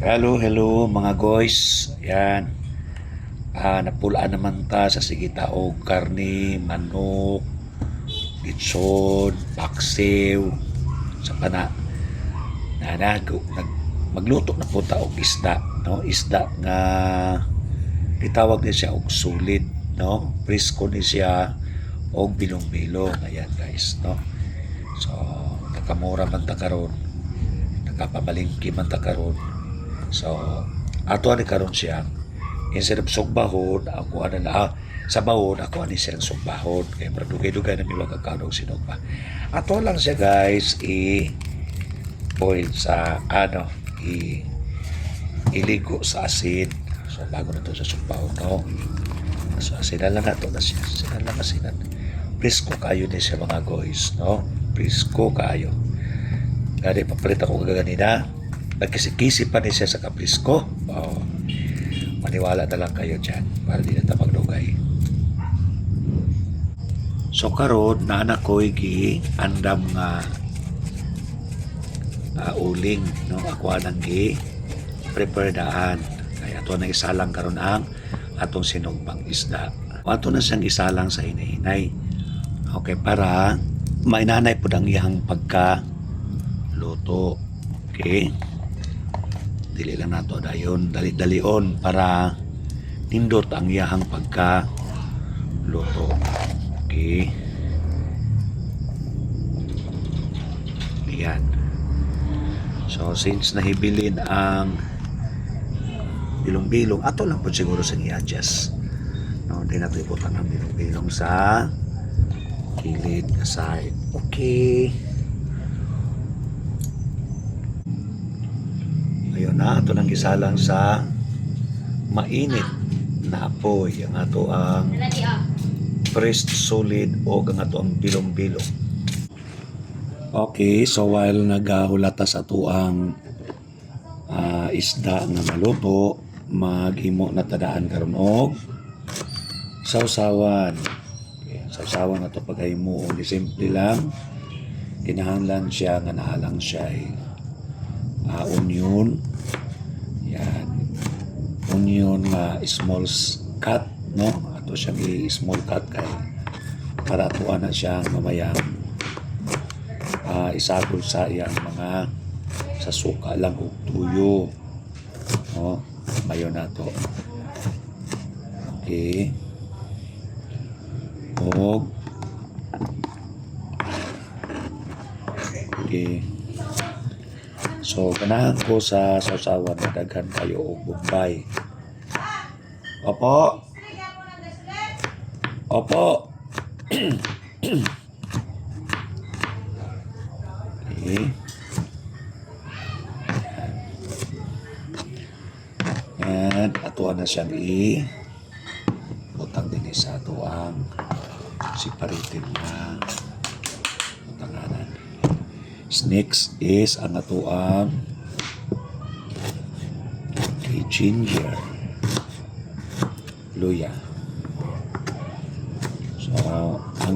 Hello, hello mga guys. Ayan. Napulaan naman ta sa sigita og karne, manok, lechon, paksiw, sa pana. Magluto na po ta og isda, no? Isda nga gitawag ni siya og sulit, no? Presko ni siya og bilong-bilong. Ayan guys, no? So, nakamura man ta karon, nakapabalingki man ta karon. So, ato ni karon siya instead of sugbahon, ako sa bahon, ako ani siyang sugbahon. Kaya dugay-dugay na miwag kakadong sinugba. Ato lang siya guys, i-boil sa, iligo sa asin. So, bago na to sa sugbahon, no? So, asinan lang nato na siya. Asinan. Presko kayo ni siya mga guys, no? Presko kayo. Gani, papalit ako kaganina. Nagkisi-kisi pa ni siya sa kaprisko. Maniwala na lang kayo dyan para di na magdugay. So karon na anak ko andam nga uling, no? Ako anang prepare daan. Kaya ato na isalang karon ang atong sinugbang isda. Ato na siyang isalang sa hinay-hinay. Okay, para mainanay po ang iyang pagka-luto. Okay? Dili lang nato dayon dali-dalion para nindot ang iyahang pagka luto. Okay. Ayan. So since nahibilin ang bilong-bilong, ato lang po siguro sa i-adjust. No, hindi nato iputan ang bilong-bilong sa kilid na side. Okay. Ayun na, ito nang gisalang sa mainit na apoy. Ang ato ang pressed solid o ang ato ang bilong-bilong. Okay, so while nagahulata sa ato ang isda na maluto, maghimo na tadaan karon og sausawan. Okay, sausawan na ito paghimo o simple lang. Kinahanglan siya nga nahalang siya onion. Yan. Onion nga small cut, no? Ato siyang i-small cut kay para tuwa na siya mamayang isagol sa iyang mga sa suka lang o tuyo. No? Mayo na to. Okay. Okay. So, ganahan ko sa sausawan na daghan kayo o Bombay. Opo. Opo. Okay. And atuan na siyang utang din sa atuang separated na utanganan. Next is ang atuang ginger, luya. So ang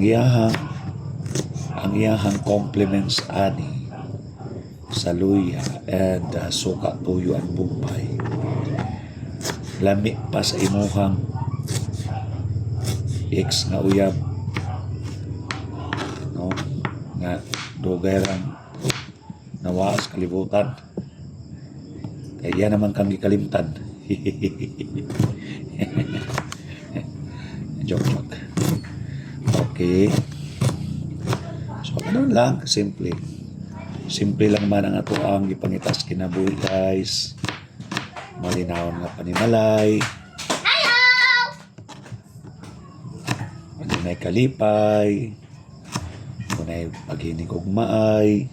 iyahang complements ani sa luya and suka, tuyo at Bombay. Lami pa sa imuhang X nga uyab, no? Nga dugay rang nawaas kalibutan. Kaya naman kang gikalimtan. Joke. Okay. So, ganun lang. Simple. Simple lang man ang ato ang ipangitas kinabuhi, guys. Malinawon nga panimalay. Malinay kalipay. Munay paghinig og maay.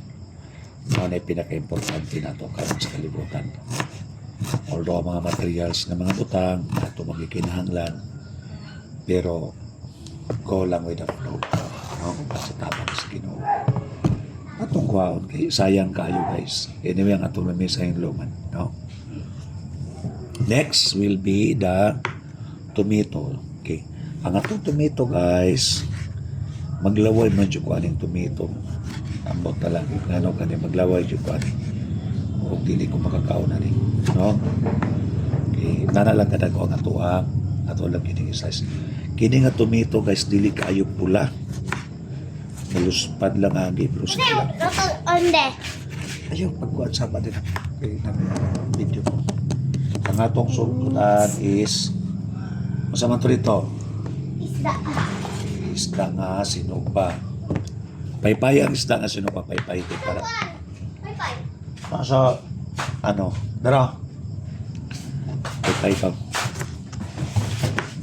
Ano ay pinaka-importante na ito karon sa kalibutan. Although mga materials na mga butang, ito magikinahanglan, pero go lang with the flow. No? Basta tapang sa Ginoo. Atong kwaon, kay sayang kayo guys. Anyway, ang atong lamisa yung luman. No? Next will be the tomato. Okay. Ang atong tomato guys, maglaway man dyan ko aning tomato. Ambot na lang. Ano ka maglaway dyan ko aning. O dili ko makakaon na rin. No? nana lang kada ko ang ato lang kining size. Kini nga tomato guys dili kaayo pula. Maluspad lang agi pero sige lang. Onde. Ayaw pagkuhan sa ba din kay na video ko. Ang atong sultunan is masamang to rito. Isda. Isda nga sinupa. Paypay ang isda nga sinupa. Paypay ito para. Bye-bye. Nasa ano. Dara. Paypay ka.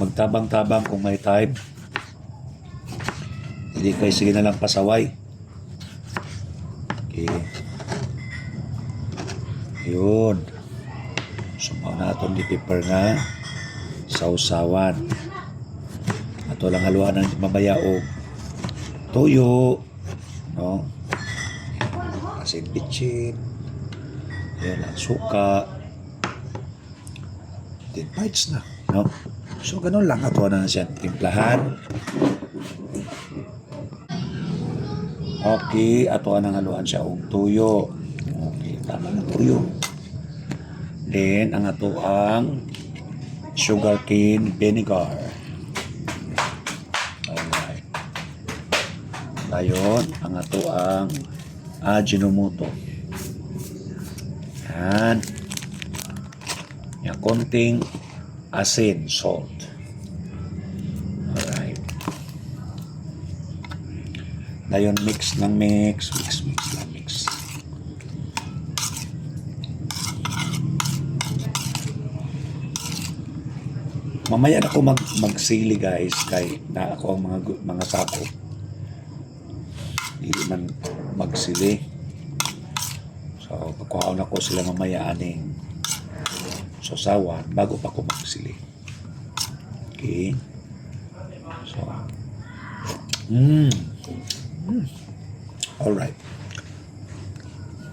Magtabang-tabang kung may time. Hindi kayo sige na lang pasaway. Okay. Yun. Sumaw na itong di pepper nga sausawan. Ato lang haluan ng mamaya o toyo. No? Asin bitchin. Ayan lang, suka. 10 bites na. No? So, ganun lang. Ato na siya timplahan. Okay, ato ang haluan siya og tuyo. Okay, tama na tuyo. Then, ang ato ang sugarcane vinegar. Alright. Dayon, ang ato ang Ajinomoto. Yan. Yan, konting asin, salt. Alright. Dayon, mix lang mix lang mix. Mamaya na ako magsili guys kay na ako ang mga sako. Hindi man magsili. So pagkuhaon ako sila mamaya aning sausawan bago pa ako magsili. Okay. So Alright.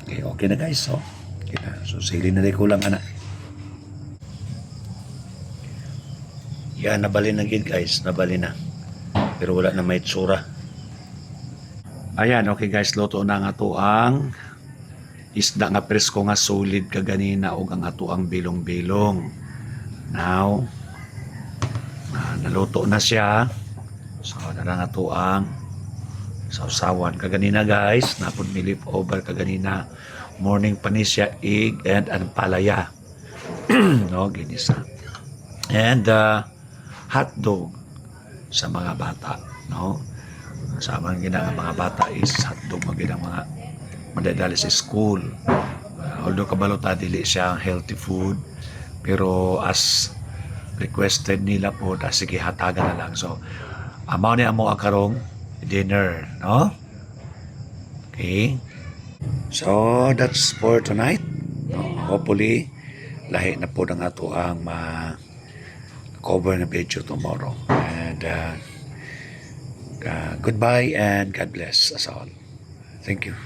Okay na guys. So, okay na. So sili na rin ko lang anak. Yan, nabali na gid guys, nabali na. Pero wala na may tsura. Ayan, okay guys, luto na nga to ang isda nga presko nga solid kaganina og ang ato ang bilong-bilong. Now, naluto na siya. So, na nga to ang sausawan. Kaganina guys, napod mi leftover kaganina. Morning pa ni siya, egg and palaya. No, ginisa. And, hot dog sa mga bata, no? Sa mga mga bata is hot dog magina mga madadali sa school. Although kabalota dili siya healthy food, pero as requested nila po, sige hatagan na lang. So, amaw ni amo akarong dinner, no? Okay. So, that's for tonight. No? Hopefully, lahi na po ng ato ang cover na video tomorrow. And goodbye and God bless us all. Thank you.